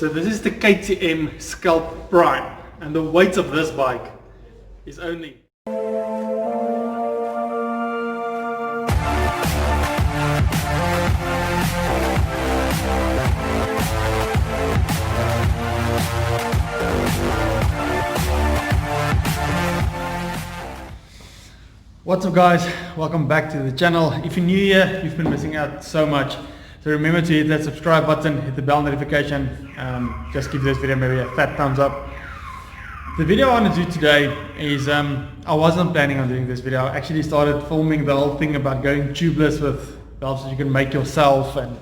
So this is the KTM Scarp Prime, and the weight of this bike is only What's up guys, welcome back to the channel. If you're new here, you've been missing out so much. So remember to hit that subscribe button, hit the bell notification, just give this video maybe a fat thumbs up. The video I want to do today is, I wasn't planning on doing this video. I actually started filming the whole thing about going tubeless with valves that you can make yourself and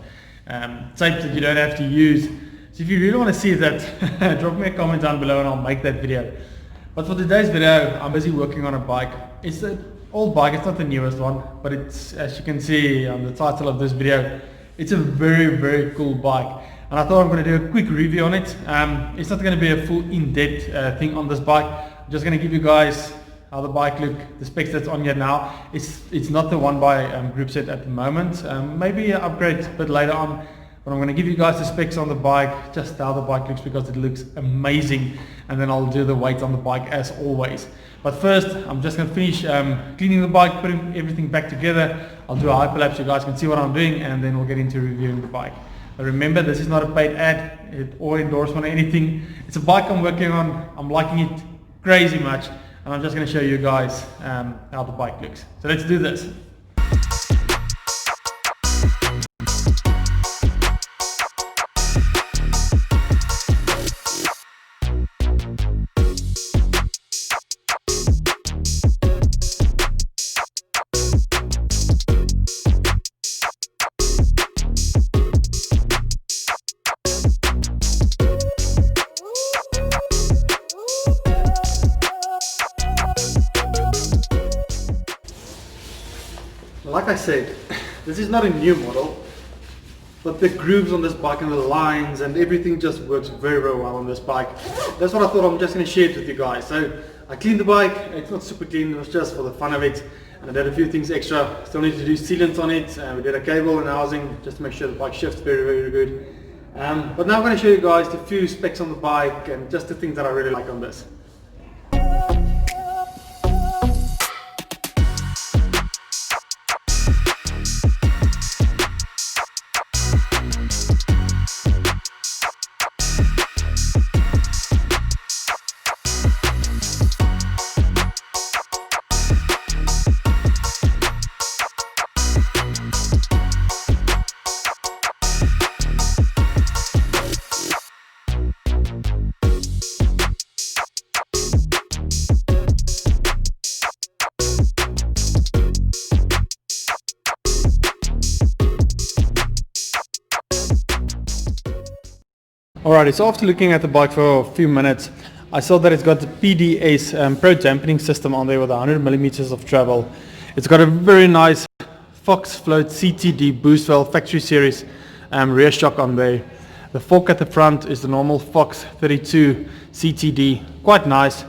tapes that you don't have to use. So if you really want to see that, drop me a comment down below and I'll make that video. But for today's video, I'm busy working on a bike. It's an old bike, it's not the newest one, but it's, as you can see on the title of this video, it's a very cool bike. And I thought I'm going to do a quick review on it. It's not going to be a full in-depth thing on this bike. I'm just going to give you guys how the bike look, the specs that's on here now. It's not the one by group set at the moment. Maybe an upgrade a bit later on. But I'm going to give you guys the specs on the bike, just how the bike looks, because it looks amazing, and then I'll do the weight on the bike as always. But first, I'm just going to finish cleaning the bike, putting everything back together. I'll do a hyperlapse so you guys can see what I'm doing, and then we'll get into reviewing the bike. But remember, this is not a paid ad or endorsement or anything. It's a bike I'm working on. I'm liking it crazy much, and I'm just going to show you guys how the bike looks. So let's do this. Like I said, this is not a new model, but the grooves on this bike and the lines and everything just works very well on this bike. That's what I thought I'm just going to share it with you guys. So I cleaned the bike. It's not super clean, it was just for the fun of it, and I did a few things extra. Still need to do sealant on it. We did a cable and housing just to make sure the bike shifts very good. But now I'm going to show you guys the few specs on the bike and just the things that I really like on this. Alrighty, so after looking at the bike for a few minutes, I saw that it's got the PDS Pro dampening system on there with 100mm of travel. It's got a very nice Fox Float CTD boost valve factory series rear shock on there. The fork at the front is the normal Fox 32 CTD, quite nice.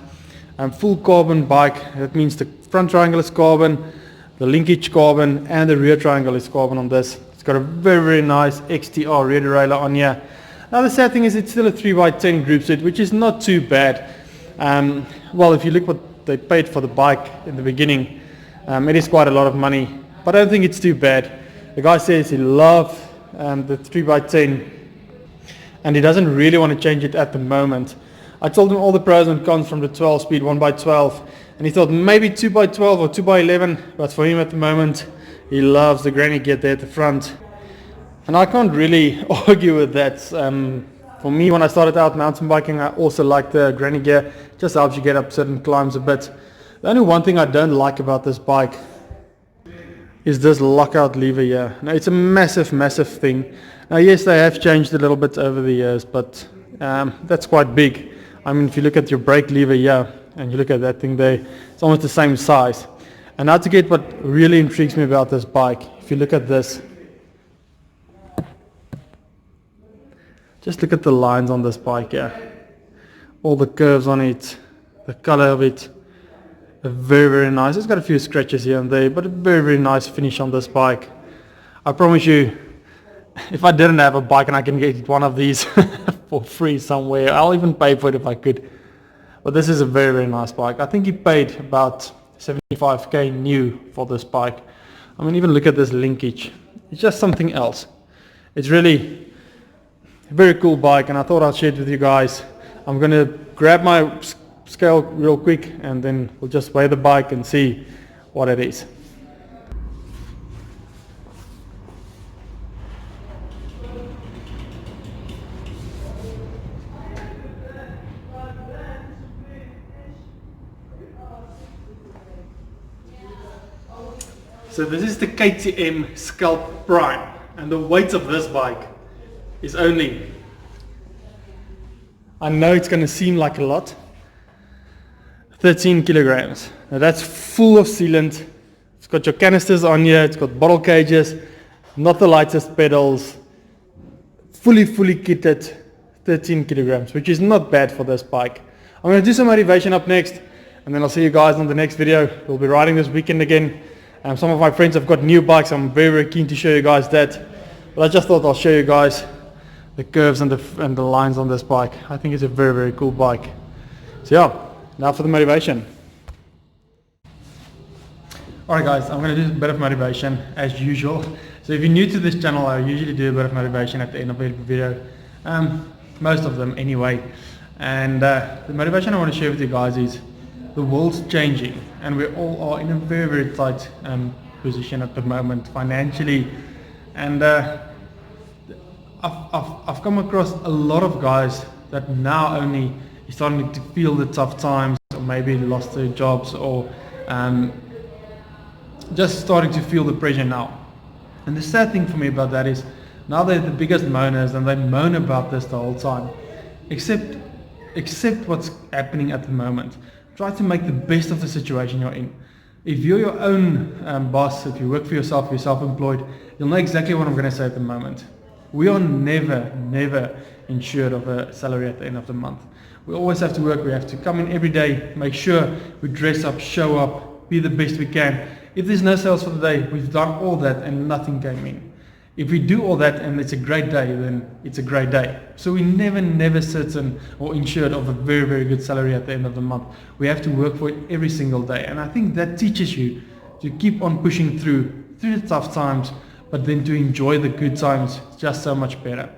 Full carbon bike, that means the front triangle is carbon, the linkage carbon, and the rear triangle is carbon on this. It's got a very nice XTR rear derailleur on here. Now the sad thing is it's still a 3x10 group set, which is not too bad. Well, if you look what they paid for the bike in the beginning, it is quite a lot of money, but I don't think it's too bad. The guy says he loves the 3x10 and he doesn't really want to change it at the moment. I told him all the pros and cons from the 12-speed 1x12, and he thought maybe 2x12 or 2x11, but for him at the moment, he loves the granny gear there at the front. And I can't really argue with that. For me, when I started out mountain biking, I also liked the granny gear. It just helps you get up certain climbs a bit. The only one thing I don't like about this bike is this lockout lever here. Now it's a massive thing. Now yes, they have changed a little bit over the years, but that's quite big. I mean, if you look at your brake lever here and you look at that thing there, it's almost the same size. And now to get what really intrigues me about this bike, if you look at this, just look at the lines on this bike here. All the curves on it, the color of it, very nice. It's got a few scratches here and there, but a very nice finish on this bike. I promise you, if I didn't have a bike and I can get one of these for free somewhere. I'll even pay for it if I could. But this is a very, very nice bike. I think he paid about 75k new for this bike. I mean, even look at this linkage. It's just something else. It's really a very cool bike, and I thought I'd share it with you guys. I'm going to grab my scale real quick, and then we'll just weigh the bike and see what it is. So this is the KTM Scarp Prime, and the weight of this bike is only, I know it's going to seem like a lot, 13 kilograms. Now that's full of sealant. It's got your canisters on here, it's got bottle cages, not the lightest pedals, fully kitted, 13 kilograms, which is not bad for this bike. I'm going to do some motivation up next, and then I'll see you guys on the next video. We'll be riding this weekend again. Some of my friends have got new bikes. I'm very, very keen to show you guys that. But I just thought I'll show you guys the curves and the lines on this bike. I think it's a very, very cool bike. So yeah, now for the motivation. Alright guys, I'm going to do a bit of motivation as usual. So if you're new to this channel, I usually do a bit of motivation at the end of every video. Most of them anyway. And the motivation I want to share with you guys is the world's changing, and we all are in a very, very tight position at the moment financially. And I've come across a lot of guys that now only is starting to feel the tough times, or maybe lost their jobs, or just starting to feel the pressure now. And the sad thing for me about that is now they're the biggest moaners, and they moan about this the whole time. Accept what's happening at the moment. Try to make the best of the situation you're in. If you're your own boss, if you work for yourself, you're self-employed, you'll know exactly what I'm going to say at the moment. We are never insured of a salary at the end of the month. We always have to work. We have to come in every day, make sure we dress up, show up, be the best we can. If there's no sales for the day, we've done all that and nothing came in. If we do all that and it's a great day, then it's a great day. So we never certain or insured of a very, very good salary at the end of the month. We have to work for it every single day. And I think that teaches you to keep on pushing through the tough times, but then to enjoy the good times just so much better.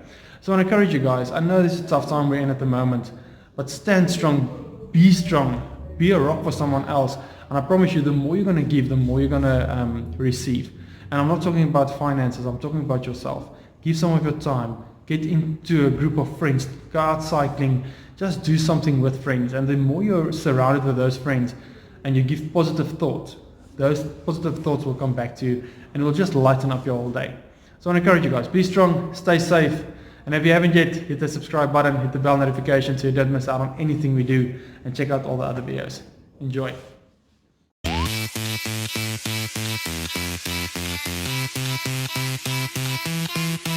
So I want to encourage you guys. I know this is a tough time we're in at the moment, but stand strong, be a rock for someone else. And I promise you, the more you're going to give, the more you're going to receive. And I'm not talking about finances, I'm talking about yourself. Give some of your time, get into a group of friends, go out cycling, just do something with friends. And the more you're surrounded with those friends and you give positive thoughts, those positive thoughts will come back to you and it will just lighten up your whole day. So I want to encourage you guys, be strong, stay safe. And if you haven't yet, hit the subscribe button, hit the bell notification so you don't miss out on anything we do, and check out all the other videos. Enjoy. Thank you.